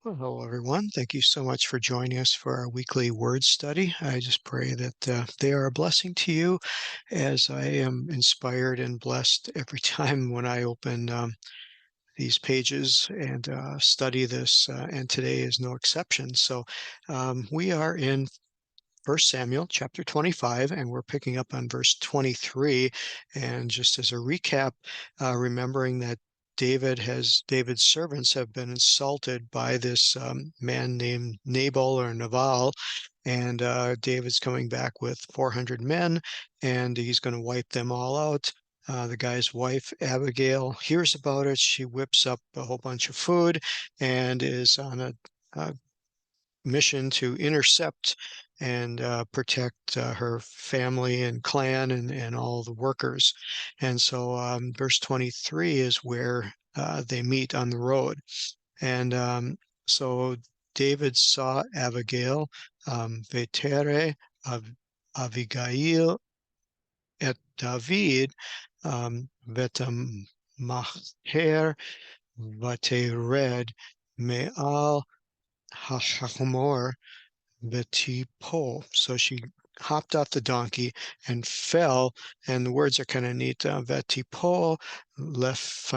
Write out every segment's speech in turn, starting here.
Well, hello, everyone. Thank you so much for joining us for our weekly word study. I just pray that they are a blessing to you as I am inspired and blessed every time when I open these pages and study this, and today is no exception. So we are in First Samuel chapter 25, and we're picking up on verse 23. And just as a recap, remembering that David's servants have been insulted by this man named Nabal or Naval, and David's coming back with 400 men, and he's going to wipe them all out. The guy's wife, Abigail, hears about it. She whips up a whole bunch of food and is on a mission to intercept and protect her family and clan and all the workers. And so verse 23 is where they meet on the road. And so David saw Abigail, Vetere, Avigail et David, Vetamachher, Vatered, Me'al Hachmor, Betipo. So she hopped off the donkey and fell, and the words are kind of neat. Betipo leafe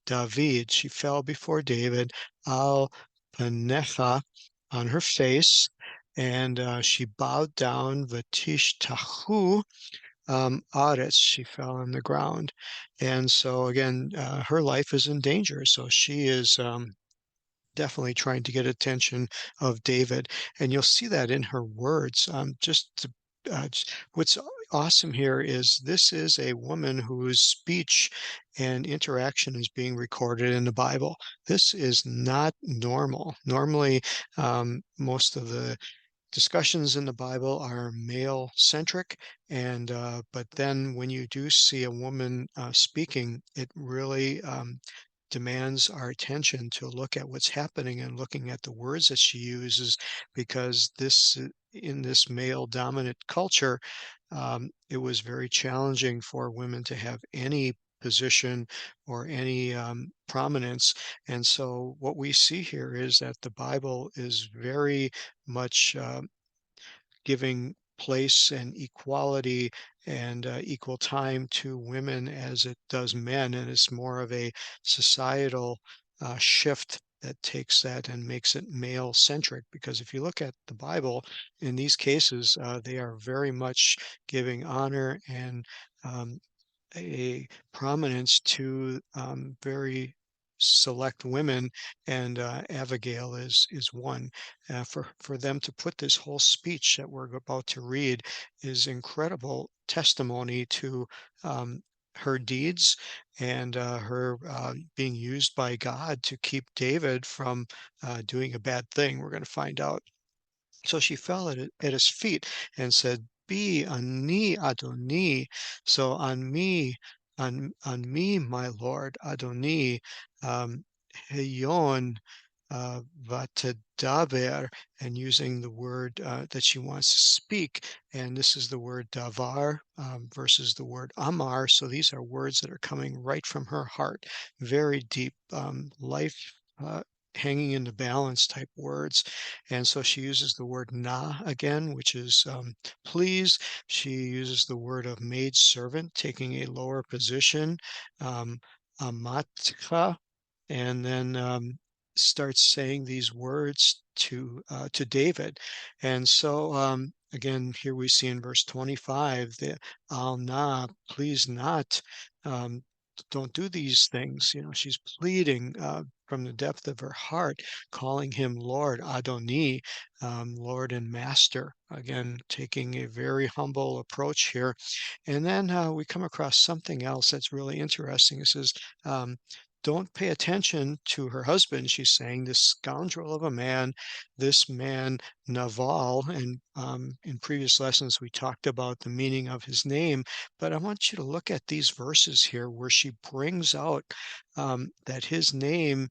David. She fell before David. Al panecha, on her face, and she bowed down. Vatish tahu aretz. She fell on the ground, and so again, her life is in danger. So she is. Definitely trying to get attention of David, and you'll see that in her words. What's awesome here is this is a woman whose speech and interaction is being recorded in the Bible. This is not normal. Normally, most of the discussions in the Bible are male centric, and but then when you do see a woman speaking, it really demands our attention to look at what's happening and looking at the words that she uses, because in this male dominant culture, it was very challenging for women to have any position or any prominence. And so what we see here is that the Bible is very much giving place and equality and equal time to women as it does men. And it's more of a societal shift that takes that and makes it male centric. Because if you look at the Bible, in these cases, they are very much giving honor and um, a prominence to very select women, and Abigail is one. For them to put this whole speech that we're about to read is incredible testimony to um, her deeds and her being used by God to keep David from doing a bad thing. We're going to find out. So she fell at his feet and said, "Be ani Adoni." So on me, my Lord, Adoni, Heyon Vatadaber, and using the word that she wants to speak. And this is the word davar versus the word amar. So these are words that are coming right from her heart, very deep life. Hanging in the balance type words. And so she uses the word na again, which is please. She uses the word of maid servant, taking a lower position, um, amatka, and then starts saying these words to David. And so again, here we see in verse 25 the al na, please not. Um, don't do these things. You know, she's pleading from the depth of her heart, calling him Lord, Adoni, Lord and Master. Again, taking a very humble approach here. And then we come across something else that's really interesting. It says, um, don't pay attention to her husband. She's saying, this scoundrel of a man, this man, Naval. And in previous lessons, we talked about the meaning of his name. But I want you to look at these verses here where she brings out that his name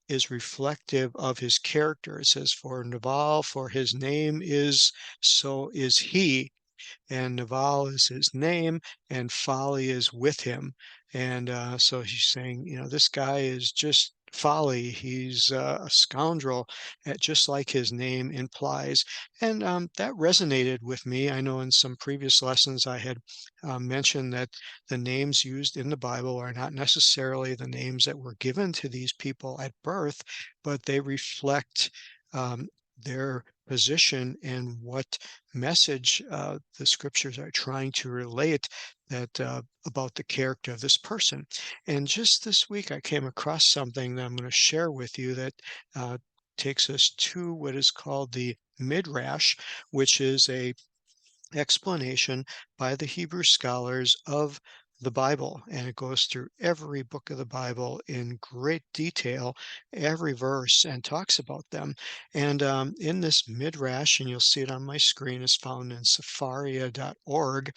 is reflective of his character. It says, for Naval, for his name is, so is he. And Naval is his name, and folly is with him. And so she's saying, you know, this guy is just folly. He's a scoundrel, just like his name implies. And that resonated with me. I know in some previous lessons I had mentioned that the names used in the Bible are not necessarily the names that were given to these people at birth, but they reflect their position and what message the scriptures are trying to relate that about the character of this person. And just this week, I came across something that I'm going to share with you that uh, takes us to what is called the Midrash, which is a explanation by the Hebrew scholars of the Bible. And it goes through every book of the Bible in great detail, every verse, and talks about them. And in this Midrash, and you'll see it on my screen, is found in Sepharia.org.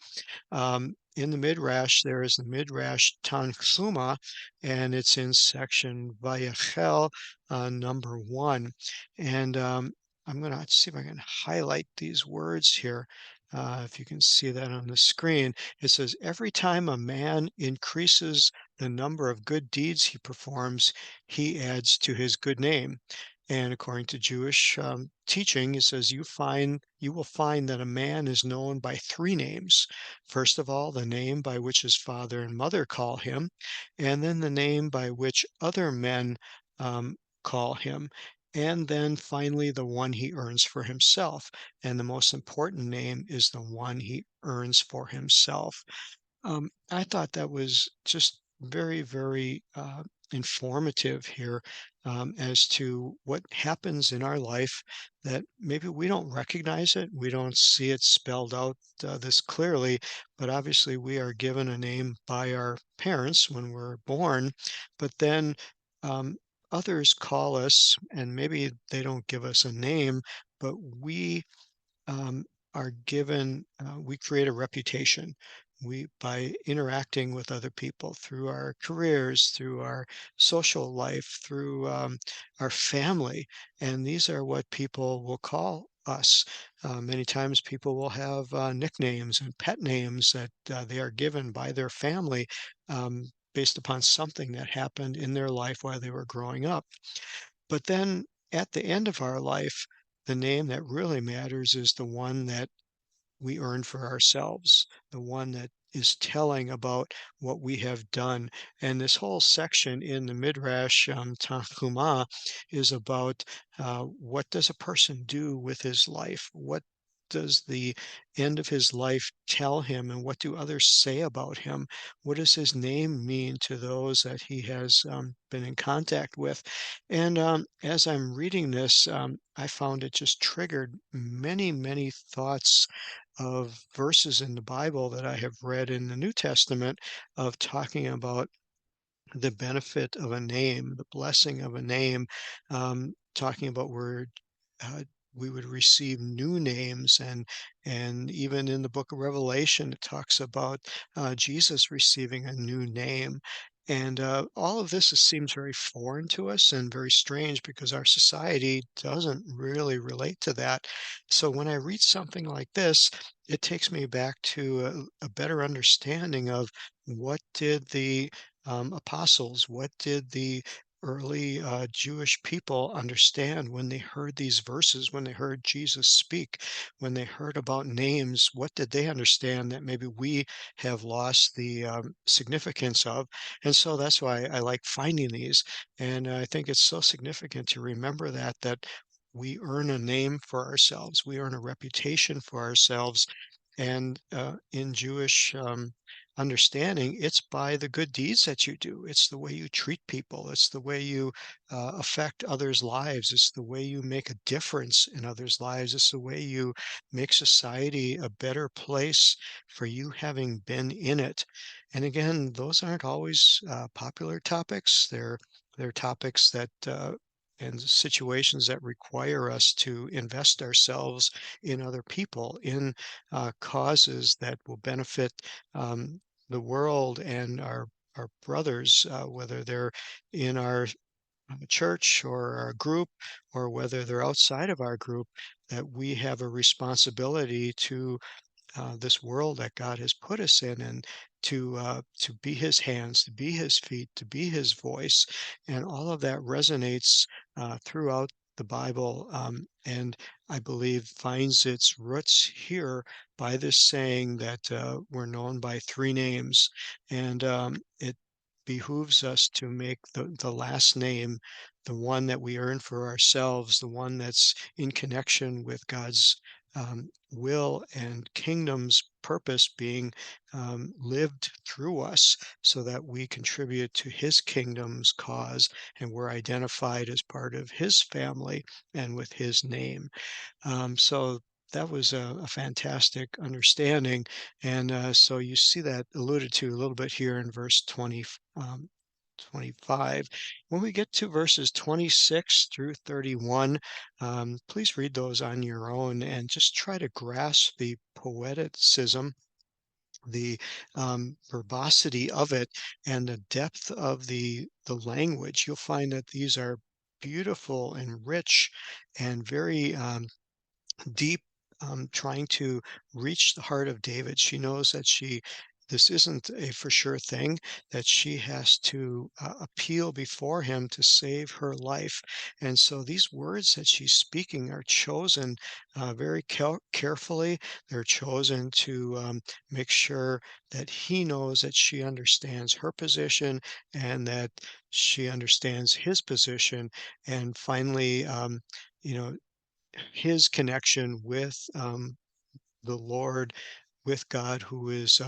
In the Midrash, there is the Midrash Tanchuma, and it's in section Vayachel, number 1. And I'm going to see if I can highlight these words here. If you can see that on the screen, it says, every time a man increases the number of good deeds he performs, he adds to his good name. And according to Jewish teaching, it says, you will find that a man is known by 3 names. First of all, the name by which his father and mother call him, and then the name by which other men call him, and then finally the one he earns for himself. And the most important name is the one he earns for himself. I thought that was just very, very informative here as to what happens in our life that maybe we don't recognize it, we don't see it spelled out this clearly, but obviously we are given a name by our parents when we're born, but then um, others call us, and maybe they don't give us a name, but we um, are given, we create a reputation. By interacting with other people through our careers, through our social life, through our family, and these are what people will call us. Many times people will have nicknames and pet names that they are given by their family based upon something that happened in their life while they were growing up. But then at the end of our life, the name that really matters is the one that we earn for ourselves, the one that is telling about what we have done. And this whole section in the Midrash Tanhuma is about what does a person do with his life? What does the end of his life tell him, and what do others say about him? What does his name mean to those that he has been in contact with? And as I'm reading this, I found it just triggered many, many thoughts of verses in the Bible that I have read in the New Testament of talking about the benefit of a name, the blessing of a name, talking about where uh, we would receive new names, and even in the book of Revelation, it talks about Jesus receiving a new name. And all of this seems very foreign to us and very strange because our society doesn't really relate to that. So when I read something like this, it takes me back to a better understanding of what did the apostles, what did the early Jewish people understand when they heard these verses, when they heard Jesus speak, when they heard about names? What did they understand that maybe we have lost the significance of? And so that's why I like finding these. And I think it's so significant to remember that we earn a name for ourselves, we earn a reputation for ourselves. And in Jewish understanding, it's by the good deeds that you do. It's the way you treat people. It's the way you affect others' lives. It's the way you make a difference in others' lives. It's the way you make society a better place for you having been in it. And again, those aren't always popular topics. They're topics that and situations that require us to invest ourselves in other people, in causes that will benefit um, the world and our brothers, whether they're in our church or our group, or whether they're outside of our group, that we have a responsibility to this world that God has put us in. to be his hands, to be his feet, to be his voice, and all of that resonates throughout the Bible, and I believe finds its roots here by this saying that we're known by three names, and it behooves us to make the last name the one that we earn for ourselves, the one that's in connection with God's will and kingdom's purpose being lived through us so that we contribute to his kingdom's cause and we're identified as part of his family and with his name. So that was a fantastic understanding. And so you see that alluded to a little bit here in verse 20, 25. When we get to verses 26 through 31, please read those on your own and just try to grasp the poeticism, the verbosity of it, and the depth of the language. You'll find that these are beautiful and rich and very deep, trying to reach the heart of David. She knows that this isn't a for sure thing, that she has to appeal before him to save her life. And so these words that she's speaking are chosen very carefully. They're chosen to make sure that he knows that she understands her position and that she understands his position. And finally, you know, his connection with the Lord, with God who is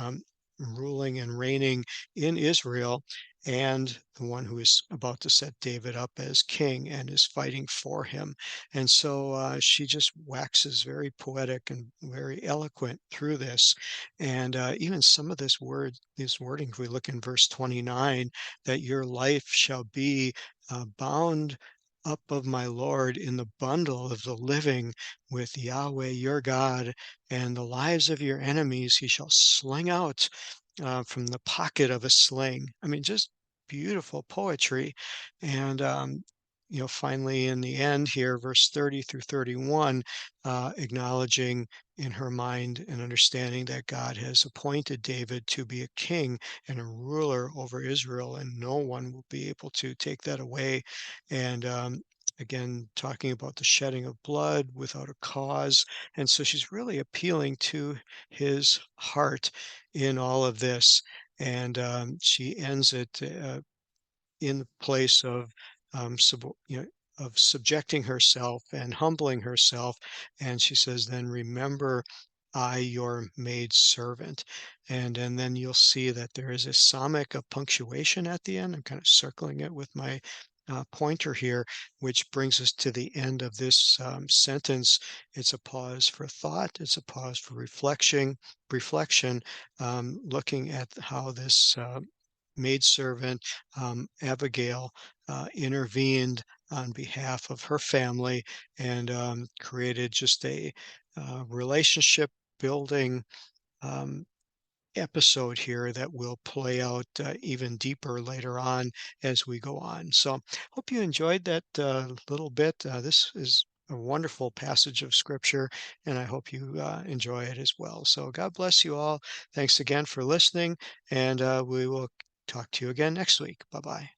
ruling and reigning in Israel, and the one who is about to set David up as king and is fighting for him. And so she just waxes very poetic and very eloquent through this. And even some of this wording, if we look in verse 29, that your life shall be bound up of my Lord in the bundle of the living with Yahweh your God, and the lives of your enemies he shall sling out from the pocket of a sling. I mean, just beautiful poetry. And, finally, in the end here, verse 30 through 31, acknowledging in her mind and understanding that God has appointed David to be a king and a ruler over Israel, and no one will be able to take that away. And again, talking about the shedding of blood without a cause. And so she's really appealing to his heart in all of this. And she ends it in the place of of subjecting herself and humbling herself. And she says, "Then remember, I, your maid servant." And then you'll see that there is a samach of punctuation at the end. I'm kind of circling it with my pointer here, which brings us to the end of this sentence. It's a pause for thought. It's a pause for reflection, looking at how this maidservant, Abigail, intervened on behalf of her family and created just a relationship building um, episode here that will play out even deeper later on as we go on. So, hope you enjoyed that little bit. This is a wonderful passage of scripture, and I hope you enjoy it as well. So, God bless you all. Thanks again for listening, and we will talk to you again next week. Bye bye.